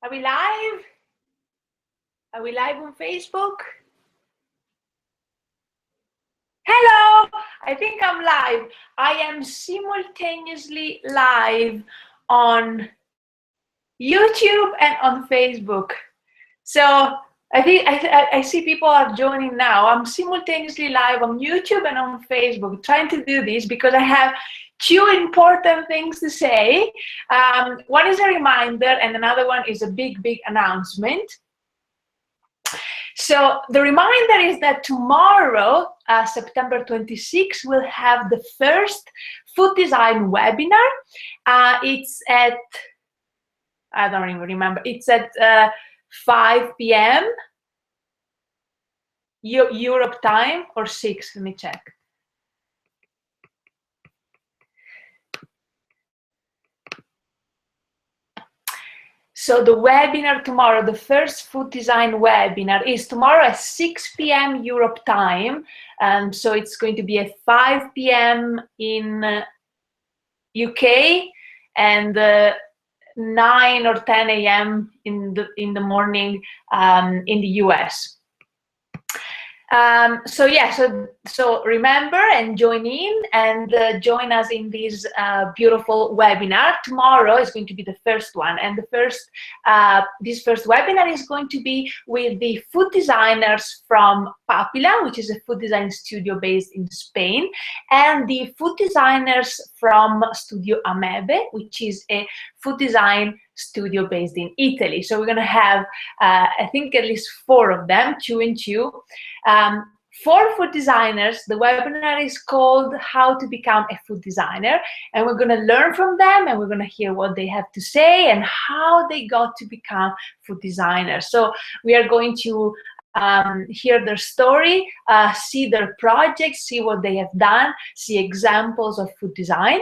Are we live? Are we live on Facebook? Hello, I think I'm live. I am simultaneously live on YouTube and on Facebook. So I think I see people are joining now. I'm simultaneously live on YouTube and on Facebook, trying to do this because I have two important things to say. One is a reminder and another one is a big announcement. So the reminder is that tomorrow, September 26th, we'll have the first food design webinar. It's at, I don't even remember, it's at 5 p.m. Europe time, or 6, let me check. So the webinar tomorrow, the first food design webinar, is tomorrow at 6 p.m. Europe time. So it's going to be at 5 p.m. in UK and 9 or 10 a.m. in the morning in the US. So remember and join in and join us in this beautiful webinar. Tomorrow is going to be the first one, and this first webinar is going to be with the food designers from Papila, which is a food design studio based in Spain, and the food designers from Studio Amebe, which is a food design studio based in Italy. So we're going to have, I think, at least 4 of them, 2 and 2. 4 food designers. The webinar is called How to Become a Food Designer, and we're going to learn from them, and we're going to hear what they have to say and how they got to become food designers. So we are going to hear their story, see their projects, see what they have done, see examples of food design.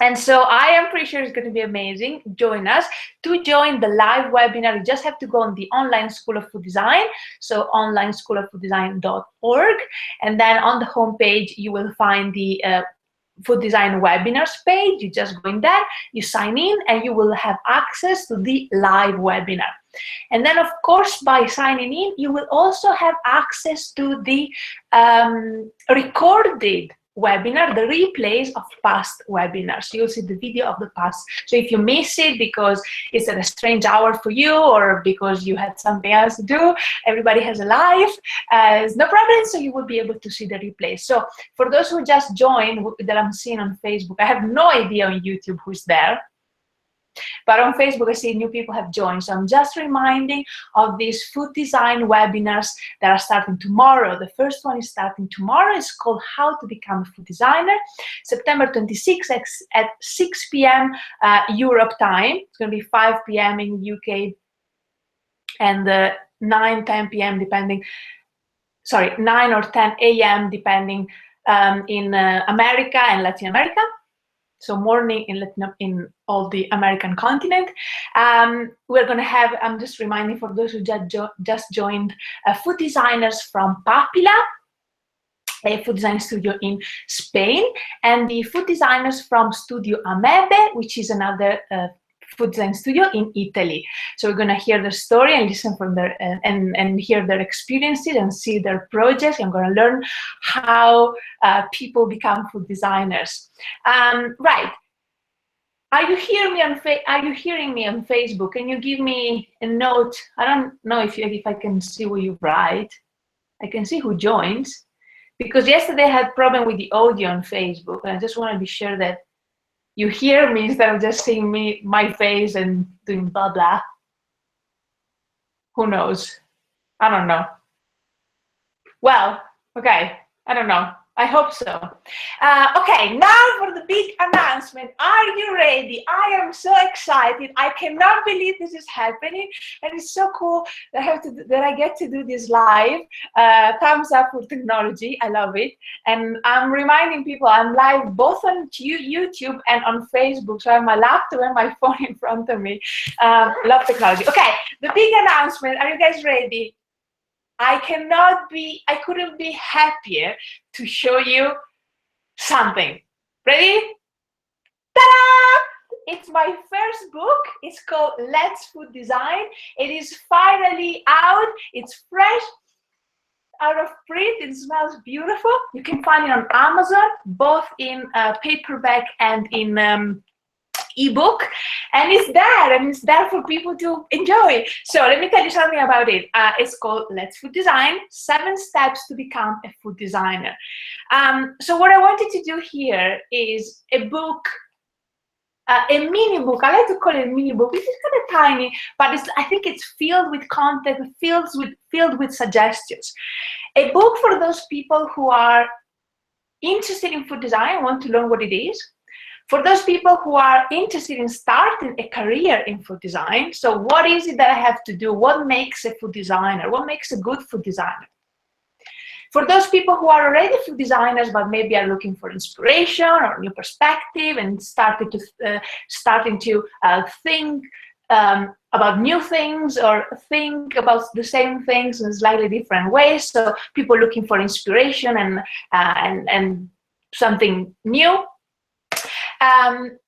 And so I am pretty sure it's going to be amazing. Join us. To join the live webinar, you just have to go on the Online School of Food Design, so onlineschooloffooddesign.org, and then on the homepage you will find the Food Design Webinars page. You just go in there, you sign in, and you will have access to the live webinar. And then, of course, by signing in, you will also have access to the recorded webinar, the replays of past webinars. You'll see the video of the past. So if you miss it because it's at a strange hour for you or because you had something else to do, everybody has a life, it's no problem. So you will be able to see the replay. So for those who just joined that I'm seeing on Facebook, I have no idea on YouTube who's there. But on Facebook, I see new people have joined. So I'm just reminding of these food design webinars that are starting tomorrow. The first one is starting tomorrow. It's called How to Become a Food Designer, September 26th at 6 p.m. Europe time. It's going to be 5 p.m. in UK and 9, 10 p.m. depending, sorry, 9 or 10 a.m. depending in America and Latin America. So morning in all the American continent. We're going to have, I'm just reminding for those who just joined, food designers from Papila, a food design studio in Spain, and the food designers from Studio Amebe, which is another food design studio in Italy. So we're going to hear their story and listen from their and hear their experiences and see their projects. I'm going to learn how people become food designers. Right. Are you hearing me on Facebook? Can you give me a note? I don't know if I can see what you write. I can see who joins, because yesterday I had problem with the audio on Facebook, and I just want to be sure that you hear me instead of just seeing my face and doing blah blah. Who knows? I don't know. Well, okay, I don't know. I hope so. Okay, now for the big announcement. Are you ready? I am so excited. I cannot believe this is happening, and it's so cool that I get to do this live. Thumbs up for technology. I love it. And I'm reminding people I'm live both on YouTube and on Facebook. So I have my laptop and my phone in front of me. Love technology. Okay, the big announcement. Are you guys ready? I couldn't be happier to show you something. Ready? Ta-da! It's my first book. It's called Let's Food Design. It is finally out. It's fresh out of print. It smells beautiful. You can find it on Amazon, both in paperback and in ebook, and it's there for people to enjoy. So let me tell you something about it. It's called Let's Food Design: 7 Steps to Become a Food Designer. So what I wanted to do here is a book, a mini book. I like to call it a mini book. This is kind of tiny, but I think it's filled with content, filled with suggestions. A book for those people who are interested in food design, want to learn what it is. For those people who are interested in starting a career in food design, so what is it that I have to do? What makes a food designer? What makes a good food designer? For those people who are already food designers, but maybe are looking for inspiration or new perspective and starting to think about new things or think about the same things in slightly different ways. So people looking for inspiration and something new. And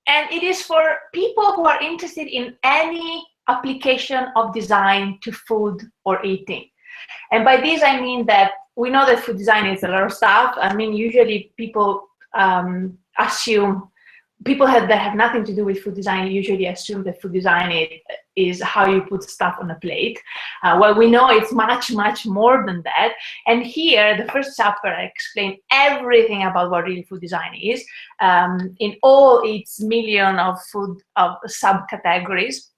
it is for people who are interested in any application of design to food or eating. And by this, I mean that we know that food design is a lot of stuff. I mean, usually people assume, that have nothing to do with food design usually assume that food design is how you put stuff on a plate. Well, we know it's much, much more than that. And here, the first chapter, I explain everything about what really food design is in all its million of subcategories.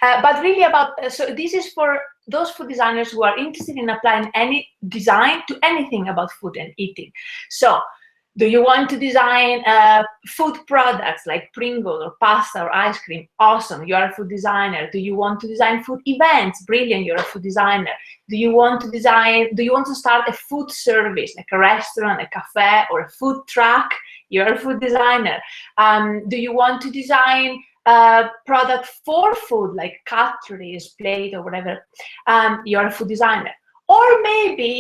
But really so this is for those food designers who are interested in applying any design to anything about food and eating. So, do you want to design food products like Pringles or pasta or ice cream? Awesome, you are a food designer. Do you want to design food events? Brilliant, you're a food designer. Do you want to start a food service, like a restaurant, a cafe, or a food truck? You're a food designer. Do you want to design product for food, like cutleries, plate, or whatever? You're a food designer. Or maybe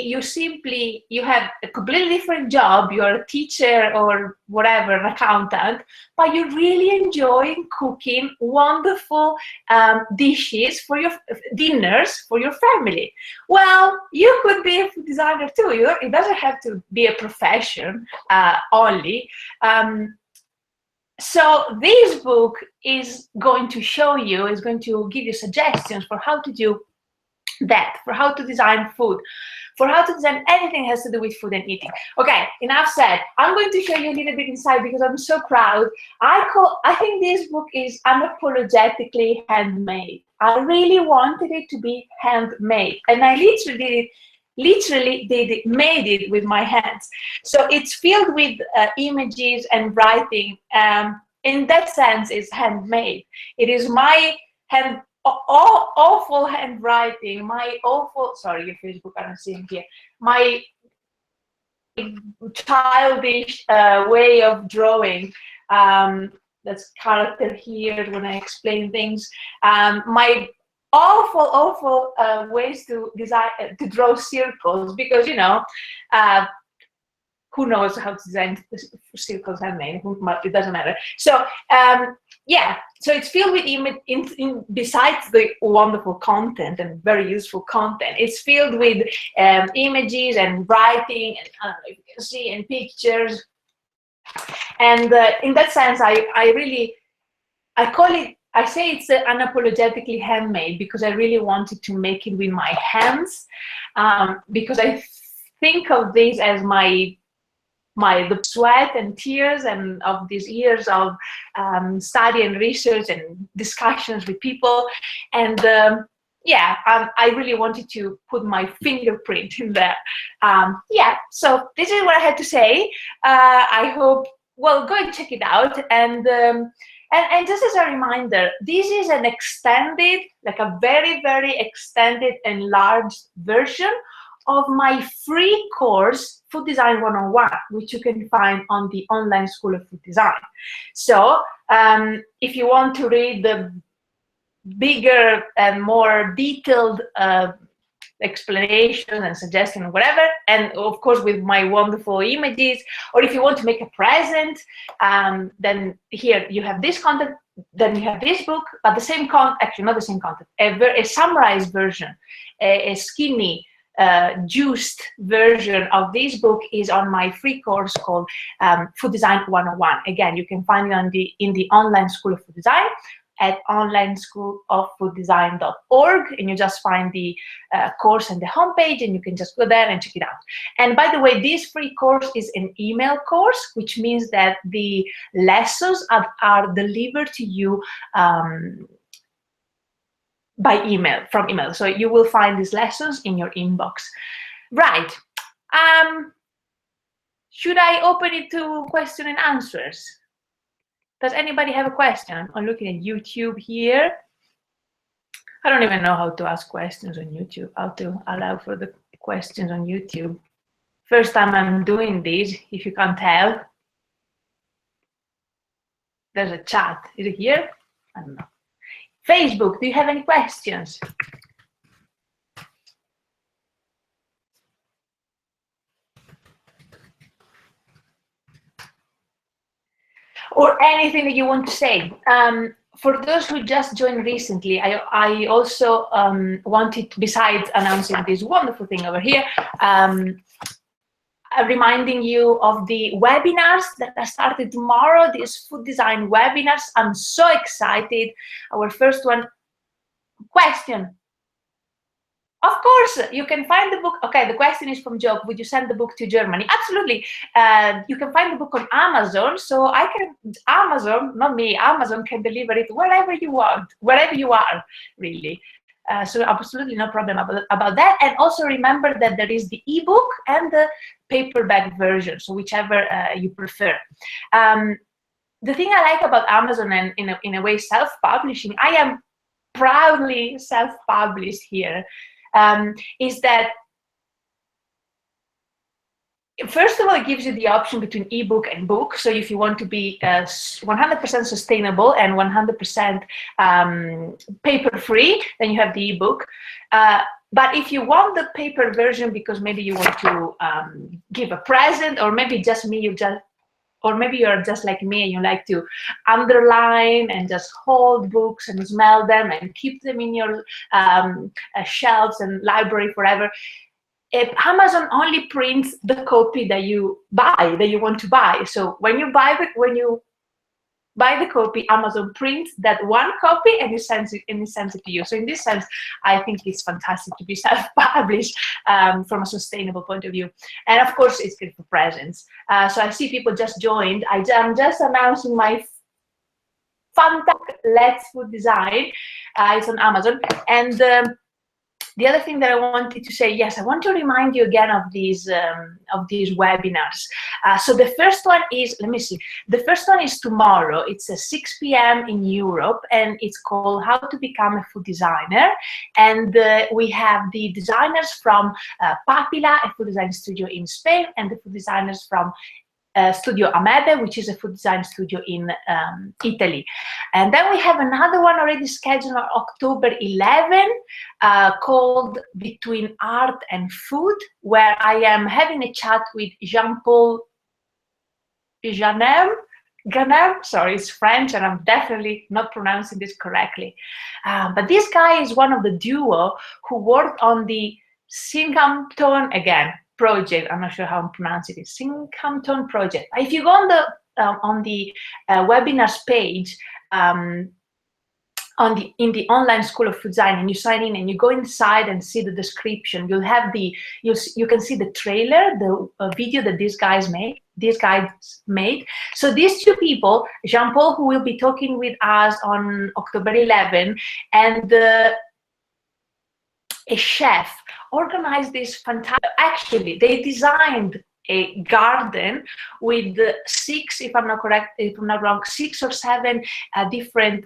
you have a completely different job, you're a teacher or whatever, an accountant, but you really enjoy cooking wonderful dishes for your dinners for your family. Well, you could be a food designer too. It doesn't have to be a profession only. So this book is going to show you, is going to give you suggestions for how to do that, for how to design food, for how to design anything that has to do with food and eating. Okay, enough said. I'm going to show you a little bit inside because I'm so proud. I think this book is unapologetically handmade. I really wanted it to be handmade, and I literally made it with my hands. So it's filled with images and writing. In that sense, it's handmade. It is my awful handwriting, sorry, your Facebook, I don't see him here, my childish way of drawing. That's character here when I explain things. My awful ways to draw circles, because who knows how to design circles handmade? It doesn't matter. So yeah, so it's filled with besides the wonderful content and very useful content, it's filled with images and writing, and I don't know if you can see, and pictures. And in that sense, I say it's unapologetically handmade because I really wanted to make it with my hands, because I think of this as the sweat and tears and of these years of study and research and discussions with people. And yeah, I really wanted to put my fingerprint in there. Yeah, so this is what I had to say. I hope, well, go and check it out. And just as a reminder, this is an extended, like a very, very extended, enlarged version of my free course, Food Design 101, which you can find on the online School of Food Design. So if you want to read the bigger and more detailed explanation and suggestion or whatever, and of course with my wonderful images. Or if you want to make a present, then here you have this content, then you have this book, but the same content, actually not the same content, a summarized version, a skinny, juiced version of this book is on my free course called Food Design 101. Again, you can find it in the online School of Food Design at onlineschooloffooddesign.org, and you just find the course on the homepage, and you can just go there and check it out. And by the way, this free course is an email course, which means that the lessons are delivered to you by email, from email. So you will find these lessons in your inbox. Right. Should I open it to question and answers? Does anybody have a question? I'm looking at YouTube here. I don't even know how to ask questions on YouTube, how to allow for the questions on YouTube. First time I'm doing this, if you can't tell. There's a chat. Is it here? I don't know. Facebook, do you have any questions? Or anything that you want to say. For those who just joined recently, I also wanted, besides announcing this wonderful thing over here, reminding you of the webinars that are started tomorrow, these food design webinars. I'm so excited. Our first one, question. Of course, you can find the book. Okay, the question is from Job. Would you send the book to Germany? Absolutely. You can find the book on Amazon. So Amazon, not me, Amazon can deliver it wherever you want, wherever you are, really. So absolutely no problem about that. And also remember that there is the ebook and the paperback version, so whichever you prefer. The thing I like about Amazon and in a way self-publishing, I am proudly self-published here, is that first of all, it gives you the option between ebook and book. So if you want to be 100% sustainable and 100% paper-free, then you have the ebook. But if you want the paper version because maybe you want to give a present, or maybe just me, or maybe you're just like me and you like to underline and just hold books and smell them and keep them in your shelves and library forever. Amazon only prints the copy that you buy, that you want to buy. So when you buy the copy, Amazon prints that one copy and it sends it to you. So in this sense, I think it's fantastic to be self-published from a sustainable point of view. And of course, it's good for presents. So I see people just joined. I'm just announcing my fantastic Let's Food Design. It's on Amazon. And the other thing that I wanted to say, yes, I want to remind you again of these webinars. So the first one is, let me see, the first one is tomorrow. It's at 6 p.m. in Europe, and it's called How to Become a Food Designer. And we have the designers from Papila, a food design studio in Spain, and the food designers from Studio Amede, which is a food design studio in Italy. And then we have another one already scheduled on October 11, called Between Art and Food, where I am having a chat with Jean-Paul Ganem, sorry, it's French, and I'm definitely not pronouncing this correctly. But this guy is one of the duo who worked on the Singhampton, again, project. I'm not sure how I'm pronouncing it. Singhampton project. If you go on the webinars page in the online School of Food Design, and you sign in and you go inside and see the description, you'll have you can see the trailer, the video that these guys made. So these two people, Jean-Paul, who will be talking with us on October 11, and a chef, organized this fantastic, actually, they designed a garden with 6, if I'm not correct, if I'm not wrong, 6 or 7 different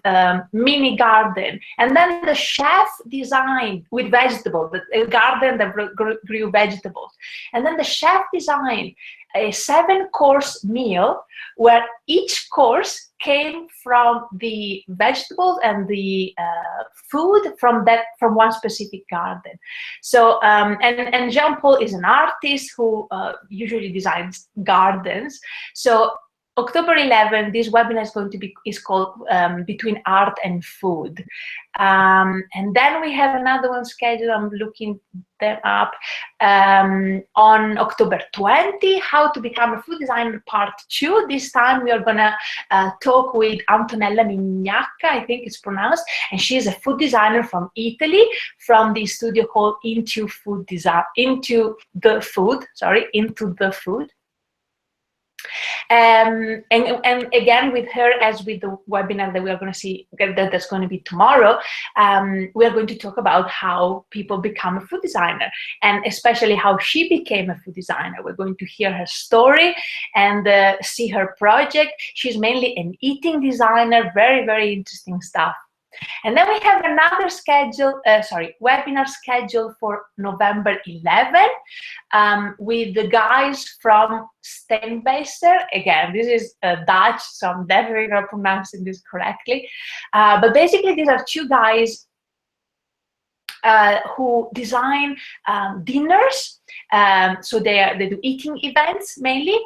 mini garden. And then the chef designed with vegetables, a garden that grew vegetables. And then the chef designed a 7-course meal where each course came from the vegetables and the food from one specific garden. So and Jean-Paul is an artist who usually designs gardens. So October 11th, this webinar is called Between Art and Food. And then we have another one scheduled, I'm looking them up, on October 20, How to Become a Food Designer Part 2. This time we are gonna talk with Antonella Mignacca, I think it's pronounced, and she is a food designer from Italy, from the studio called Into the Food. And again, with her, as with the webinar that we are going to see, that's going to be tomorrow, we are going to talk about how people become a food designer, and especially how she became a food designer. We're going to hear her story and see her project. She's mainly an eating designer, very, very interesting stuff. And then we have another webinar scheduled for November 11 with the guys from Steenbeister. Again, this is Dutch, so I'm definitely not pronouncing this correctly. But basically, these are two guys who design dinners. So they do eating events mainly,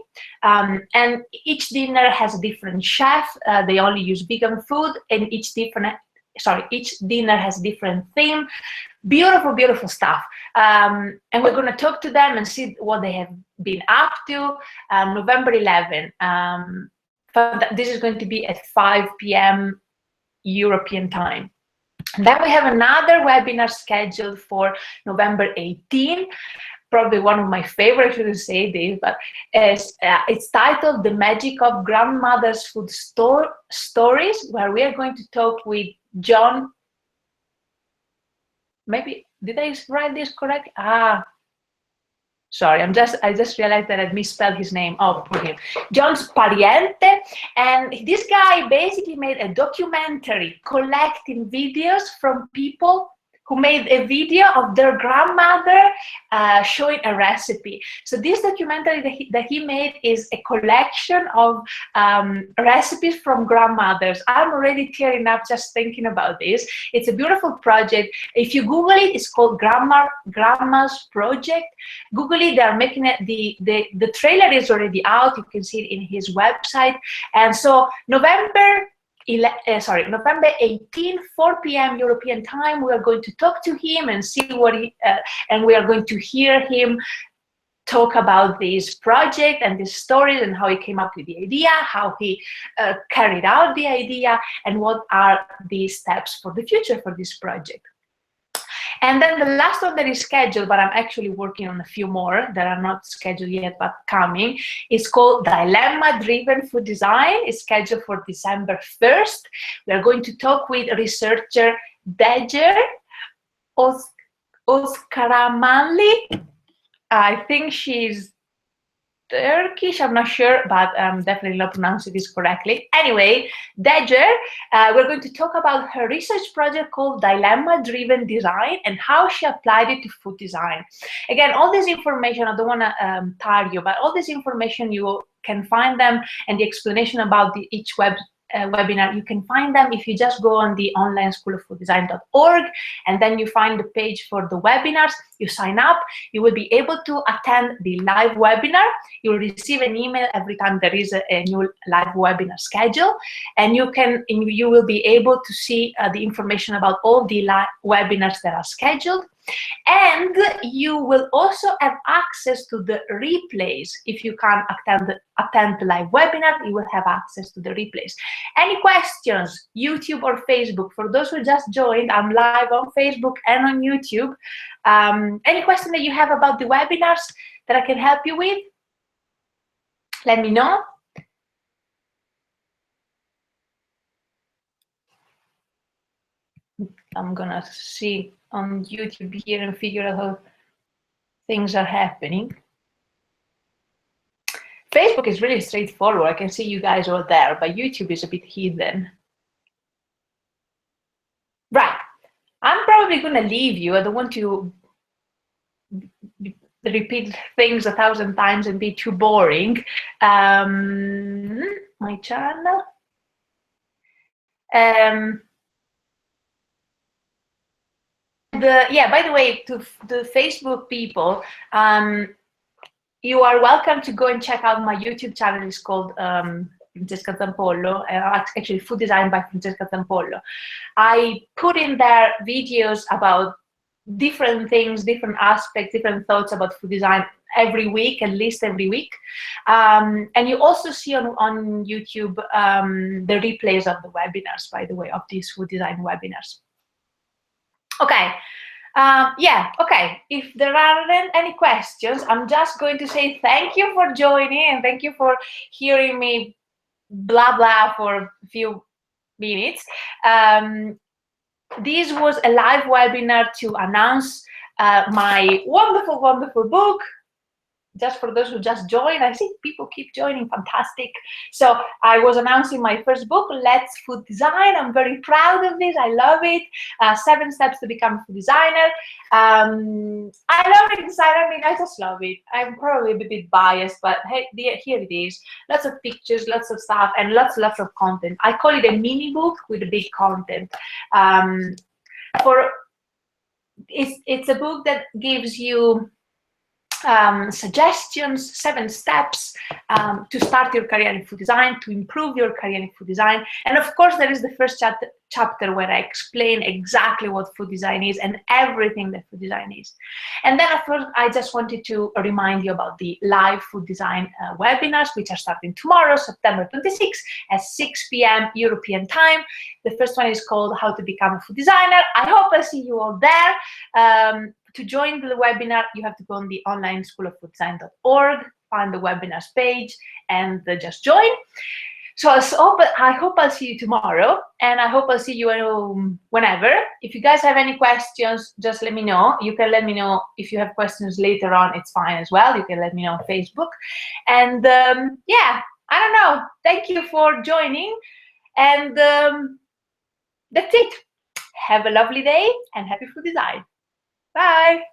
and each dinner has a different chef. They only use vegan food, and each dinner has a different theme. Beautiful, beautiful stuff. And we're going to talk to them and see what they have been up to. November 11. This is going to be at 5 p.m. European time. Then we have another webinar scheduled for November 18. Probably one of my favorites, I shouldn't say this, but it's titled The Magic of Grandmother's Food Stories, where we are going to talk with John. Maybe, did I write this correctly? Sorry, I just realized that I misspelled his name. Oh, okay. John Spariente. And this guy basically made a documentary collecting videos from people who made a video of their grandmother showing a recipe. So this documentary that he made is a collection of recipes from grandmothers. I'm already tearing up just thinking about this. It's a beautiful project. If you Google it, it's called Grandma's Project. Google it, they're making it, the trailer is already out. You can see it in his website. And so November 18, 4 p.m. European time, we are going to talk to him and see what and we are going to hear him talk about this project and this story and how he came up with the idea, how he carried out the idea, and what are the steps for the future for this project. And then the last one that is scheduled, but I'm actually working on a few more that are not scheduled yet, but coming, is called Dilemma-Driven Food Design. It's scheduled for December 1st. We are going to talk with researcher Dejer Oskaramanli. I think she's Turkish, I'm not sure, but I'm definitely not pronouncing this correctly. Anyway, Dejer, we're going to talk about her research project called Dilemma-Driven Design and how she applied it to food design. Again, all this information, I don't want to tire you, but all this information, you can find them, and the explanation about each webinar, you can find them if you just go on the online schooloffooddesign.org, and then you find the page for the webinars. You sign up, you will be able to attend the live webinar. You will receive an email every time there is a new live webinar schedule, and you will be able to see the information about all the live webinars that are scheduled. And you will also have access to the replays. If you can't attend the live webinar, you will have access to the replays. Any questions, YouTube or Facebook? For those who just joined, I'm live on Facebook and on YouTube. Any question that you have about the webinars that I can help you with, let me know. I'm gonna see on YouTube here and figure out how things are happening. Facebook is really straightforward. I can see you guys all there, but YouTube is a bit hidden. Right. I'm probably gonna leave you. I don't want to repeat things 1,000 times and be too boring. My channel. Yeah, by the way, to the Facebook people, you are welcome to go and check out my YouTube channel. It's called Francesca Zampollo, actually Food Design by Francesca Zampollo. I put in there videos about different things, different aspects, different thoughts about food design every week, at least every week. And you also see on YouTube the replays of the webinars, by the way, of these food design webinars. Okay. Yeah, okay. If there aren't any questions, I'm just going to say thank you for joining and thank you for hearing me blah blah for a few minutes. This was a live webinar to announce my wonderful, wonderful book. Just for those who just joined, I see people keep joining, fantastic. So I was announcing my first book, Let's Food Design. I'm very proud of this, I love it. 7 Steps to Become a Food Designer. I love it inside, I mean, I just love it. I'm probably a bit biased, but hey, here it is. Lots of pictures, lots of stuff, and lots of content. I call it a mini book with a big content. It's a book that gives you suggestions, 7 steps to start your career in food design, to improve your career in food design. And of course, there is the first chapter where I explain exactly what food design is and everything that food design is. And then of course, I just wanted to remind you about the live food design webinars, which are starting tomorrow, September 26th at 6 p.m. European time. The first one is called How to Become a Food Designer. I hope I see you all there. To join the webinar, you have to go on the online schooloffooddesign.org, find the webinars page, and just join. So I hope I'll see you tomorrow, and I hope I'll see you whenever. If you guys have any questions, just let me know. You can let me know if you have questions later on. It's fine as well. You can let me know on Facebook. And yeah, I don't know. Thank you for joining, and that's it. Have a lovely day and happy food design. Bye.